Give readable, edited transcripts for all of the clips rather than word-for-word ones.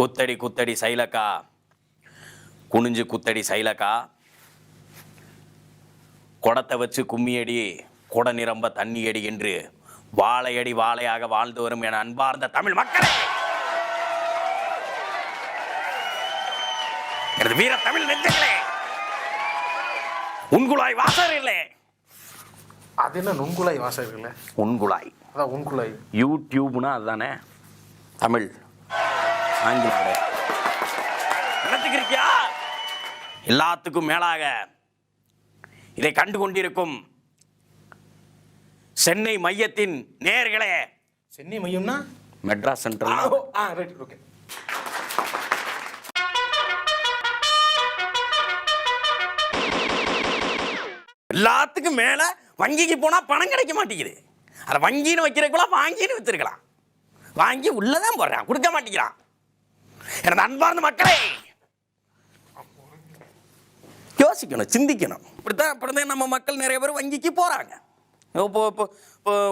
குத்தடி குத்தடி சைலக்கா, குனிஞ்சு குத்தடி சைலக்கா, குடத்தை வச்சு கும்மியடி, குட நிரம்ப தண்ணியடி என்று வாழையடி வாழையாக வாழ்ந்து வரும் என அன்பார்ந்த தமிழ் மக்களே, எனது வீர தமிழ் நெஞ்சங்களே, உன்குழாய் வாசகர்களே. அது என்ன நுண்குழாய் வாசகர்களே? உன்குழாய், அதான் உன்குழாய். யூடியூப்னா அதுதானே தமிழ், ஆங்கிலம் நினைச்சுக்கிறியா? எல்லாத்துக்கும் மேலாக இதை கண்டு கொண்டிருக்கும் சென்னை மையத்தின் நேயர்களே. சென்னை மையம்னா மெட்ராஸ் சென்ட்ரல். ஓகே. எல்லாத்துக்கும் மேல வங்கிக்கு போனா பணம் கிடைக்க மாட்டேங்குது. அதை வங்கின்னு வைக்கிறதுக்குள்ள வாங்கின்னு வச்சிருக்கலாம், வாங்கி உள்ளதான் போடுறான், கொடுக்க மாட்டேங்கிறான். எனது அன்பார்ந்த மக்களே, யோசிக்கணும், சிந்திக்கணும். இப்படித்தான் நம்ம மக்கள் நிறைய பேர் வங்கிக்கு போறாங்க. இப்போ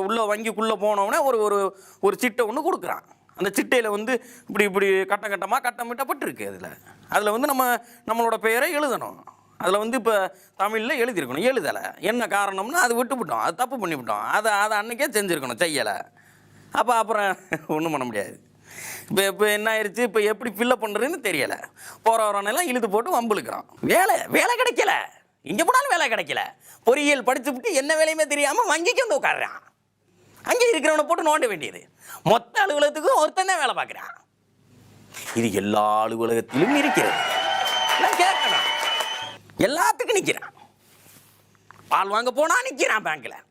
உள்ள வங்கிக்குள்ளே போனோடனே ஒரு சிட்டை ஒன்று கொடுக்குறான். அந்த சிட்டையில் வந்து இப்படி கட்டமாக கட்டமிட்டப்பட்டிருக்கு. அதில் வந்து நம்மளோட பெயரை எழுதணும். அதில் வந்து இப்போ தமிழில் எழுதியிருக்கணும், எழுதலை. என்ன காரணம்னா அது விட்டுவிட்டோம், அது தப்பு பண்ணிவிட்டோம், அதை அன்றைக்கே செஞ்சுருக்கணும், செய்யலை. அப்புறம் ஒன்றும் பண்ண முடியாது. இப்போ என்ன ஆயிடுச்சு, இப்போ எப்படி ஃபில்லப் பண்ணுறதுன்னு தெரியலை. போகிறவரெல்லாம் இழுத்து போட்டு வம்புழுக்கிறான். வேலை கிடைக்கல, இங்கே போனாலும் வேலை கிடைக்கல. பொறியியல் படித்து விட்டு என்ன வேலையுமே தெரியாமல் வங்கிக்கு வந்து உட்காடுறான். அங்கே இருக்கிறவனை போட்டு நோண்ட வேண்டியது. மொத்த அலுவலகத்துக்கும் ஒருத்தன் தான் வேலை பார்க்குறான். இது எல்லா அலுவலகத்திலும் இருக்கிறது. கேட்கணும், எல்லாத்துக்கும் நிற்கிறான். பால் வாங்க போனால் நிற்கிறான் பேங்க்கில்,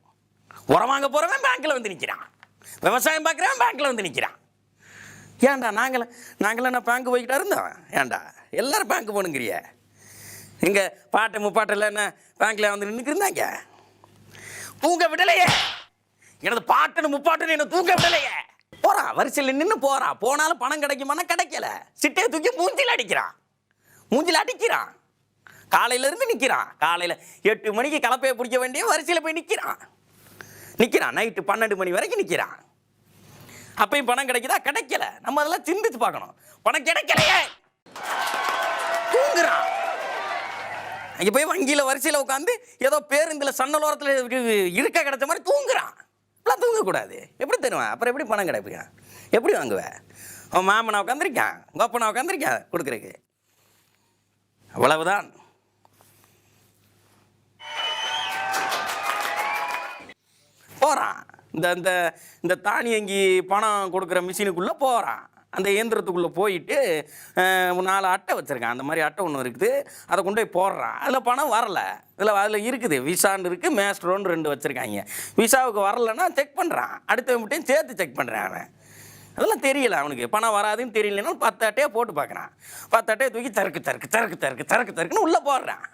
உரம் வாங்க போகிறவன் பேங்க்கில் வந்து நிற்கிறான், விவசாயம் பார்க்குறவன் பேங்க்கில் வந்து நிற்கிறான். ஏன்டா நாங்களாம் நான் பேங்க்கு போய்கிட்டா இருந்தோம்? ஏன்டா எல்லோரும் பேங்க்கு போகணுங்கிறிய? எங்கள் பாட்டு முப்பாட்டில் என்ன பேங்க்கில் வந்து நின்றுக்கிருந்தாங்க? தூங்க விடலையே, எனது பாட்டுன்னு முப்பாட்டுன்னு என்ன தூங்க விடலையே. போகிறான், வரிசையில் நின்று போகிறான். போனாலும் பணம் கிடைக்குமானா கிடைக்கல. சிட்டையை தூக்கி மூஞ்சில் அடிக்கிறான். காலையிலேருந்து நிற்கிறான். காலையில் 8 மணிக்கு கலப்பையை பிடிக்க வேண்டிய வரிசையில் போய் நிற்கிறான். நைட்டு 12 மணி வரைக்கும் நிற்கிறான். அப்பயும் பணம் கிடைக்குதா? கிடைக்கல. நம்ம அதெல்லாம் சிந்திச்சு பார்க்கணும். பணம் கிடைக்கலையே, தூங்குறான். அங்கே போய் வங்கியில் வரிசையில் உட்காந்து ஏதோ பேருந்தில் சன்னலோரத்தில் இருக்க கிடைச்ச மாதிரி தூங்குறான். இப்பெல்லாம் தூங்கக்கூடாது. எப்படி தருவேன்? அப்புறம் எப்படி பணம் கிடைப்பீங்க? எப்படி வாங்குவேன்? அவன் மாமனை உட்காந்துருக்கான், கோப்பனை உட்காந்துருக்கான் கொடுக்குறதுக்கு. அவ்வளவுதான். போகிறான், இந்த தானியங்கி பணம் கொடுக்குற மிஷினுக்குள்ளே போகிறான். அந்த இயந்திரத்துக்குள்ளே போயிட்டு 4 அட்டை வச்சுருக்கான். அந்த மாதிரி அட்டை ஒன்று இருக்குது, அதை கொண்டு போய் போடுறான். அதில் பணம் வரலை. அதில் இருக்குது, விசான்னு இருக்குது, மேஸ்ட்ரோன்னு 2 வச்சுருக்காங்க. விசாவுக்கு வரலைன்னா செக் பண்ணுறான், அடுத்த மட்டும் சேர்த்து செக் பண்ணுறான். அவன் அதெல்லாம் தெரியல, அவனுக்கு பணம் வராதுன்னு தெரியலன்னா 10 அட்டையாக போட்டு பார்க்குறான். 10 அட்டையை தூக்கி தருக்கு உள்ளே போடுறான்.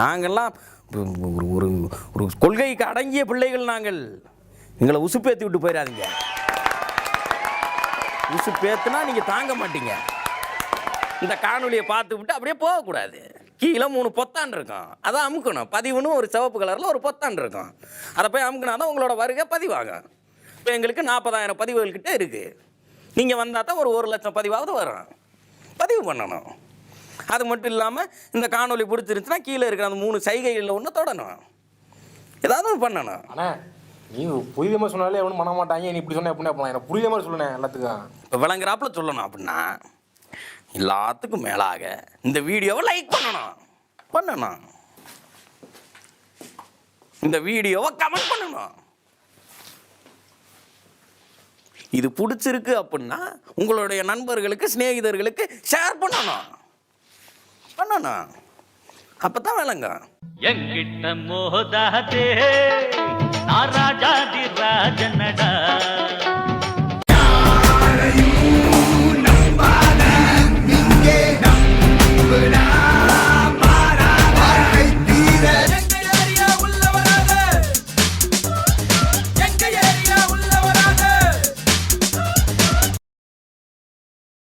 நாங்கள்லாம் ஒரு கொள்கைக்கு அடங்கிய பிள்ளைகள். நாங்கள் எங்களை உசுப்பேற்றி விட்டு போயிடாதீங்க. உசுப்பேத்துனா நீங்கள் தாங்க மாட்டீங்க. இந்த காணொலியை பார்த்து விட்டு அப்படியே போகக்கூடாது. கீழே 3 பொத்தான் இருக்கும், அதை அமுக்கணும். பதிவுன்னு ஒரு சிவப்பு கலரில் ஒரு பொத்தான் இருக்கும், அதை போய் அமுக்கினா தான் உங்களோட வருகை பதிவாகும். இப்போ எங்களுக்கு 40,000 பதிவுகள்கிட்ட இருக்குது. நீங்கள் வந்தால் தான் ஒரு 1,00,000 பதிவாவது வரும். பதிவு பண்ணணும். அது மட்டும் இல்லாமல் இந்த காணொலி பிடிச்சிருந்துச்சுன்னா கீழே இருக்கிற அந்த 3 சைகைகளில் ஒன்று தொடணும், ஏதாவது பண்ணணும். ஆனால் நீ புரியுத மாதிரி சொன்னாலே எவனும் பண்ண மாட்டாங்க. நீ இப்படி சொன்ன அப்படின்னா போகலாம். எனக்கு புரியுத மாதிரி சொல்லணும் எல்லாத்துக்கும். இப்போ விளங்குறாப்புல சொல்லணும். அப்படின்னா எல்லாத்துக்கும் மேலாக இந்த வீடியோவை லைக் பண்ணணும். இந்த வீடியோவை கமெண்ட் பண்ணணும். இது பிடிச்சிருக்கு அப்படின்னா உங்களுடைய நண்பர்களுக்கு, சிநேகிதர்களுக்கு ஷேர் பண்ணணும். அப்பதான் விளங்க. எங்கிட்ட மோதாதே, நான் ராஜாதி ராஜனடா.